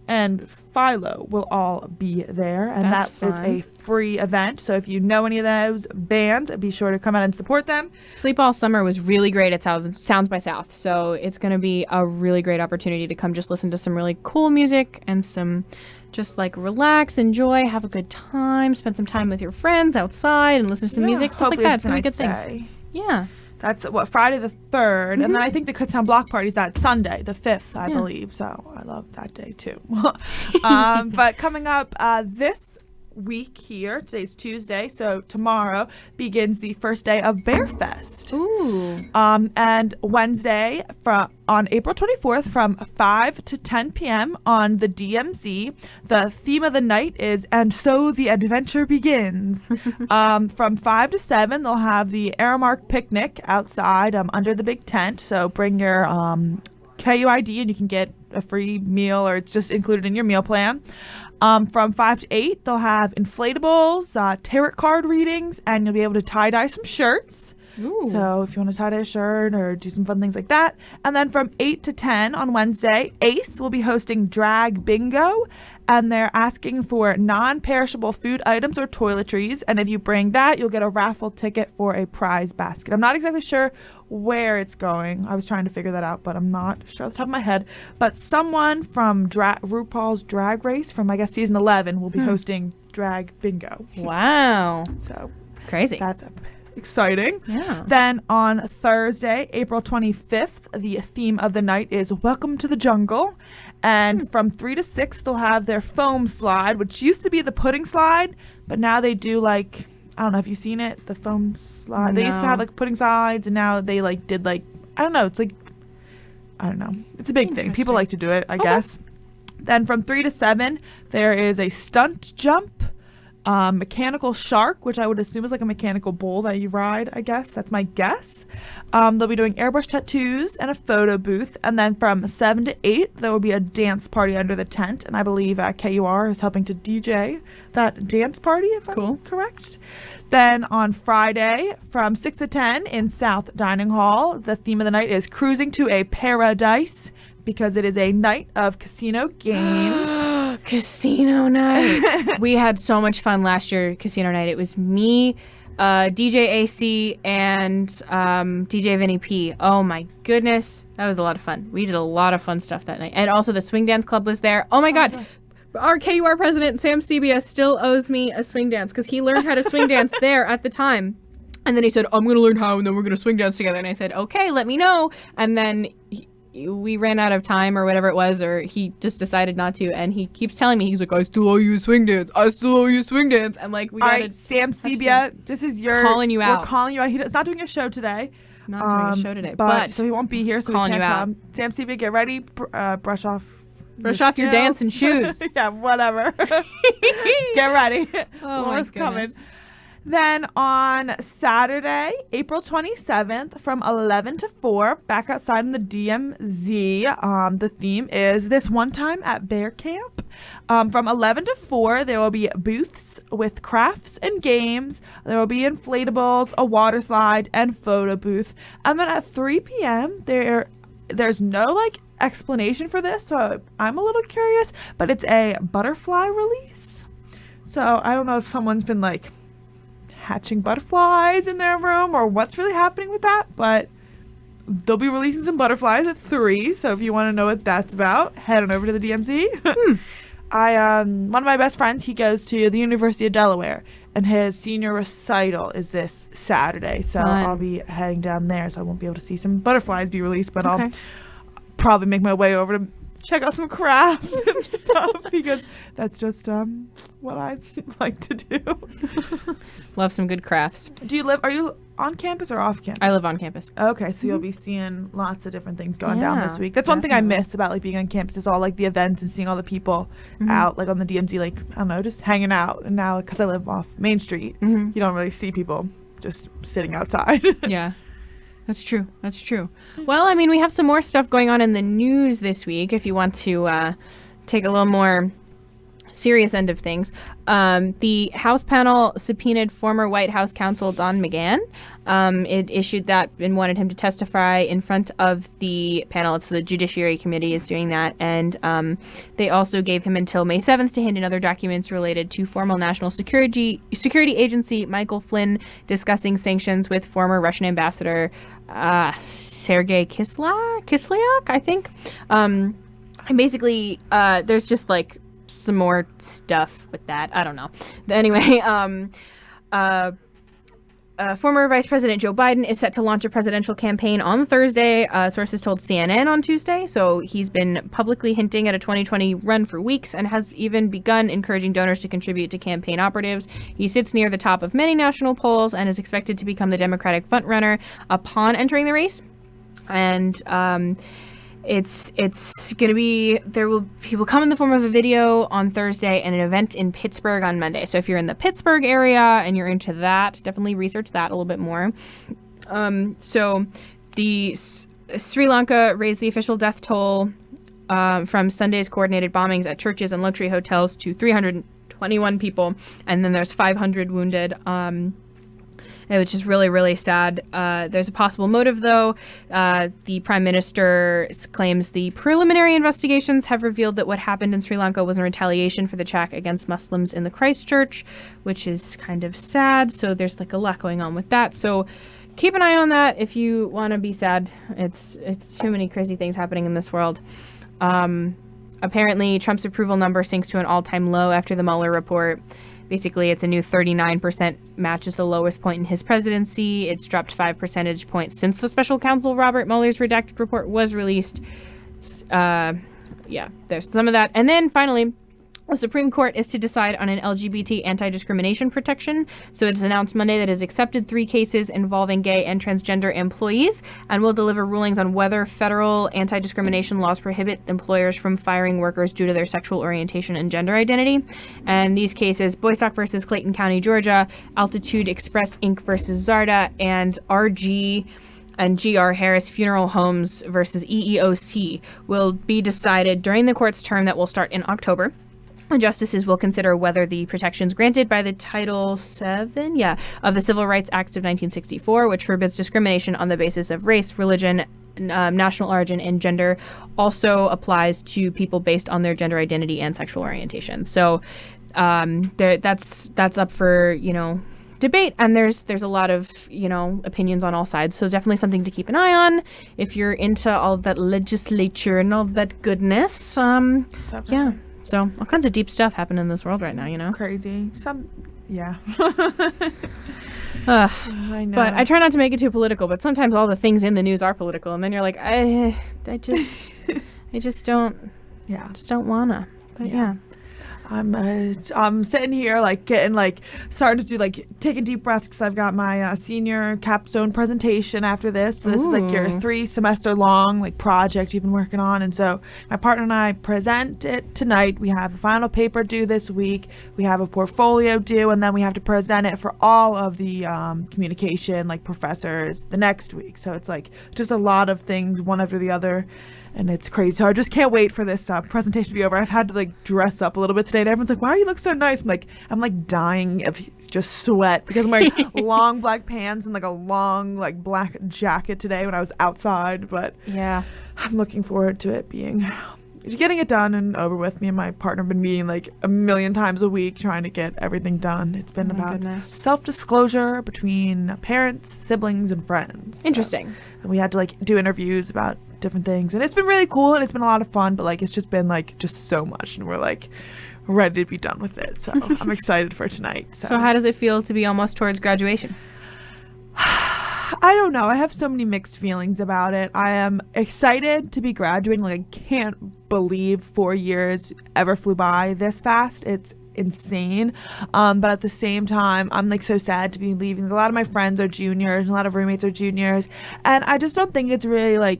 and Philo will all be there, and That's that is fun. a free event. So if you know any of those bands, be sure to come out and support them. Sleep All Summer was really great at Sounds by South, so it's going to be a really great opportunity to come just listen to some really cool music and some just like relax, enjoy, have a good time, spend some time with your friends outside and listen to some music, stuff like hopefully that. It's going to be good tonight's things. day. Yeah. That's Friday the 3rd, and then I think the Kutztown Block Party is that Sunday, the 5th, I believe. So I love that day too. But coming up this week here, today's Tuesday, so tomorrow begins the first day of Bear Fest. Ooh. And Wednesday on April 24th from 5 to 10 p.m. on the DMZ. The theme of the night is "And So the Adventure Begins." From 5 to 7, they'll have the Aramark picnic outside under the big tent. So bring your KUID and you can get a free meal, or it's just included in your meal plan. From 5 to 8, they'll have inflatables, tarot card readings, and you'll be able to tie-dye some shirts. Ooh. So if you want to tie-dye a shirt or do some fun things like that. And then from 8 to 10 on Wednesday, Ace will be hosting Drag Bingo. and they're asking for non-perishable food items or toiletries. And if you bring that, you'll get a raffle ticket for a prize basket. I'm not exactly sure where it's going. I was trying to figure that out, but I'm not sure off the top of my head. But someone from RuPaul's Drag Race from, I guess, season 11 will be hosting Drag Bingo. Wow. So crazy. That's exciting. Yeah. Then on Thursday, April 25th, the theme of the night is Welcome to the Jungle. And from 3 to 6, they'll have their foam slide, which used to be the pudding slide, but now they do like, I don't know if you've seen it, the foam slide. They used to have like pudding slides, and now they like did like, I don't know, it's like, I don't know. It's a big thing. People like to do it, I guess. Then from 3 to 7, there is a stunt jump, mechanical shark, which I would assume is like a mechanical bull that you ride, I guess. That's my guess. They'll be doing airbrush tattoos and a photo booth. And then from 7 to 8, there will be a dance party under the tent. And I believe KUR is helping to DJ that dance party, if I'm correct. Then on Friday, from 6 to 10 in South Dining Hall, the theme of the night is Cruising to a Paradise, because it is a night of casino games. Casino night. We had so much fun last year, casino night. It was me, DJ AC, and DJ Vinny P. Oh my goodness. That was a lot of fun. We did a lot of fun stuff that night. And also the swing dance club was there. Oh my God. Our KUR president, Sam Sebia, still owes me a swing dance because he learned how to swing dance there at the time. And then he said, I'm going to learn how, and then we're going to swing dance together. And I said, okay, let me know. And then we ran out of time or whatever it was, or he just decided not to, and he keeps telling me, he's like, I still owe you a swing dance. I still owe you a swing dance. I'm like, we got it. Sam Sebia, this is your calling you out. We're calling you out. He's not doing a show today. Not doing a show today, but so he won't be here, so we can't tell him. Sam Sebia, get ready. Brush off your dancing shoes. Yeah, whatever. Get ready. Oh, Laura's coming. Then on Saturday, April 27th, from 11 to 4, back outside in the DMZ, the theme is This One Time at Bear Camp. From 11 to 4, there will be booths with crafts and games. There will be inflatables, a water slide, and photo booth. And then at 3 p.m., there's no, like, explanation for this, so I'm a little curious, but it's a butterfly release. So I don't know if someone's been, like, hatching butterflies in their room or what's really happening with that, but they'll be releasing some butterflies at 3, so if you want to know what that's about, head on over to the DMZ. One of my best friends, he goes to the University of Delaware, and his senior recital is this Saturday, so I'll be heading down there, so I won't be able to see some butterflies be released, but I'll probably make my way over to check out some crafts and stuff, because that's just what I like to do. Love some good crafts. Are you on campus or off campus? I live on campus. Okay, so you'll be seeing lots of different things going down this week. That's one thing I miss about like being on campus, is all like the events and seeing all the people out like on the DMZ, like, I don't know, just hanging out. And now, because I live off Main Street, you don't really see people just sitting outside. Yeah. That's true. That's true. Well, I mean, we have some more stuff going on in the news this week if you want to take a little more serious end of things. The House panel subpoenaed former White House counsel Don McGahn. It issued that and wanted him to testify in front of the panel. It's the Judiciary Committee is doing that. And they also gave him until May 7th to hand in other documents related to former National Security Agency Michael Flynn discussing sanctions with former Russian ambassador Sergei Kislyak, I think. And basically, there's just like some more stuff with that. I don't know. Anyway, former Vice President Joe Biden is set to launch a presidential campaign on Thursday, sources told CNN on Tuesday. So he's been publicly hinting at a 2020 run for weeks and has even begun encouraging donors to contribute to campaign operatives. He sits near the top of many national polls and is expected to become the Democratic frontrunner upon entering the race. And it's going to be, he will come in the form of a video on Thursday and an event in Pittsburgh on Monday. So if you're in the Pittsburgh area and you're into that, definitely research that a little bit more. So the Sri Lanka raised the official death toll from Sunday's coordinated bombings at churches and luxury hotels to 321 people, and then there's 500 wounded. which is really, really sad. There's a possible motive, though. The Prime Minister claims the preliminary investigations have revealed that what happened in Sri Lanka was in retaliation for the attack against Muslims in the Christchurch, which is kind of sad. So there's like a lot going on with that. So keep an eye on that if you want to be sad. It's too many crazy things happening in this world. Apparently, Trump's approval number sinks to an all-time low after the Mueller report. Basically, it's a new 39%, matches the lowest point in his presidency. It's dropped 5 percentage points since the special counsel Robert Mueller's redacted report was released. There's some of that. And then finally, the Supreme Court is to decide on an LGBT anti-discrimination protection. So it's announced Monday that it has accepted 3 cases involving gay and transgender employees and will deliver rulings on whether federal anti-discrimination laws prohibit employers from firing workers due to their sexual orientation and gender identity. And these cases, Boystock versus Clayton County, Georgia, Altitude Express Inc. versus Zarda, and RG and G.R. Harris Funeral Homes versus EEOC, will be decided during the court's term that will start in October. The justices will consider whether the protections granted by the Title VII of the Civil Rights Act of 1964, which forbids discrimination on the basis of race, religion, national origin, and gender, also applies to people based on their gender identity and sexual orientation. So that's up for, debate, and there's a lot of, opinions on all sides. So definitely something to keep an eye on if you're into all of that legislature and all that goodness. Yeah. So all kinds of deep stuff happening in this world right now, Crazy. I know. But I try not to make it too political, but sometimes all the things in the news are political, and then you're like, I just don't wanna. But yeah. I'm sitting here starting to do taking deep breaths because I've got my senior capstone presentation after this. So this is your 3-semester long project you've been working on, and so my partner and I present it tonight. We have a final paper due this week. We have a portfolio due, and then we have to present it for all of the communication professors the next week. So it's just a lot of things one after the other. And it's crazy. So I just can't wait for this presentation to be over. I've had to dress up a little bit today, and everyone's like, "Why do you look so nice?" I'm dying of just sweat because I'm wearing long black pants and a long black jacket today when I was outside. But yeah, I'm looking forward to it getting it done and over with. Me and my partner have been meeting a million times a week trying to get everything done. It's been about self-disclosure between parents, siblings, and friends. Interesting. And we had to do interviews about different things, and it's been really cool and it's been a lot of fun, but it's just been just so much, and we're ready to be done with it. So I'm excited for tonight. So how does it feel to be almost towards graduation? I don't know. I have so many mixed feelings about it. I am excited to be graduating. I can't believe 4 years ever flew by this fast. It's insane. But at the same time, I'm so sad to be leaving. A lot of my friends are juniors, and a lot of roommates are juniors, and I just don't think it's really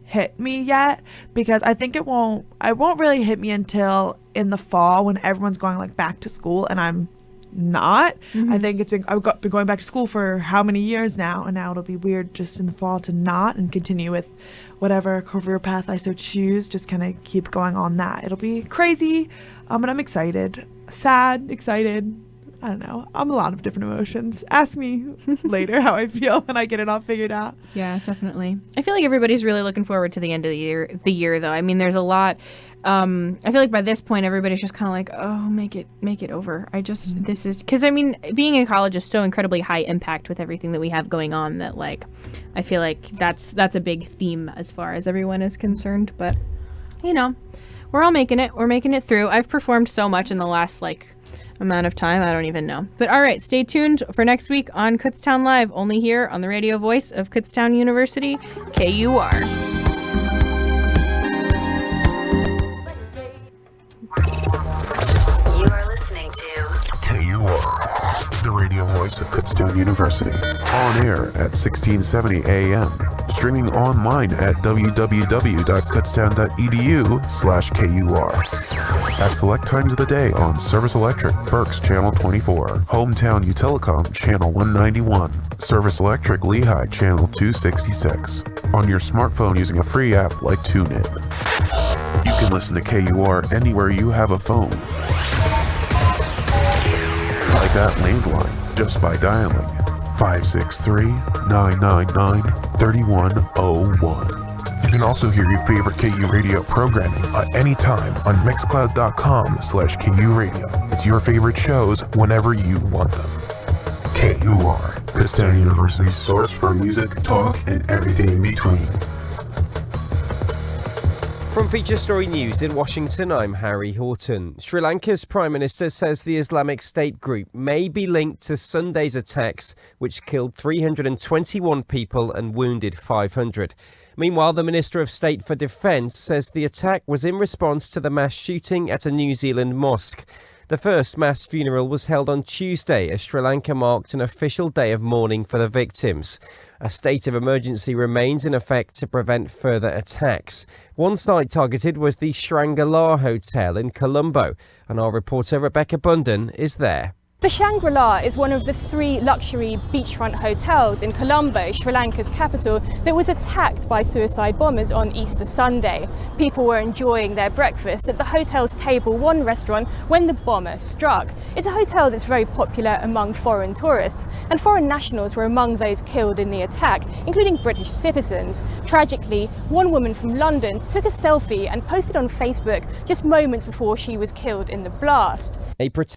hit me yet, because I think it won't really hit me until in the fall when everyone's going back to school and I'm not. Mm-hmm. I think I've been going back to school for how many years now, and now it'll be weird just in the fall to not and continue with whatever career path I so choose, just kind of keep going on that. It'll be crazy, but I'm excited, sad, excited. I don't know. I'm a lot of different emotions. Ask me later how I feel when I get it all figured out. Yeah, definitely. I feel like everybody's really looking forward to the end of the year though. I mean, there's a lot. I feel like by this point, everybody's just kind of oh, make it over. This is, because I mean, being in college is so incredibly high impact with everything that we have going on that I feel like that's a big theme as far as everyone is concerned. But, we're all making it. We're making it through. I've performed so much in the last amount of time, I don't even know. But all right, stay tuned for next week on Kutztown Live, only here on the radio voice of Kutztown University, KUR. You are listening to KUR, the radio voice of Kutztown University. On air at 1670 AM. Streaming online at www.kutztown.edu/KUR. At select times of the day on Service Electric, Berks Channel 24, Hometown Utilicom Channel 191, Service Electric Lehigh Channel 266. On your smartphone using a free app like TuneIn. You can listen to KUR anywhere you have a phone. Like that landline, just by dialing 563-999-3101. You can also hear your favorite KU Radio programming at any time on Mixcloud.com/KU Radio. It's your favorite shows whenever you want them. KUR, Kutztown University's source for music, talk, and everything in between. From Feature Story News in Washington, I'm Harry Horton. Sri Lanka's Prime Minister says the Islamic State group may be linked to Sunday's attacks, which killed 321 people and wounded 500. Meanwhile, the Minister of State for Defence says the attack was in response to the mass shooting at a New Zealand mosque. The first mass funeral was held on Tuesday as Sri Lanka marked an official day of mourning for the victims. A state of emergency remains in effect to prevent further attacks. One site targeted was the Shangri-La Hotel in Colombo, and our reporter Rebecca Bunden is there. The Shangri-La is one of the 3 luxury beachfront hotels in Colombo, Sri Lanka's capital, that was attacked by suicide bombers on Easter Sunday. People were enjoying their breakfast at the hotel's Table 1 restaurant when the bomber struck. It's a hotel that's very popular among foreign tourists, and foreign nationals were among those killed in the attack, including British citizens. Tragically, one woman from London took a selfie and posted on Facebook just moments before she was killed in the blast.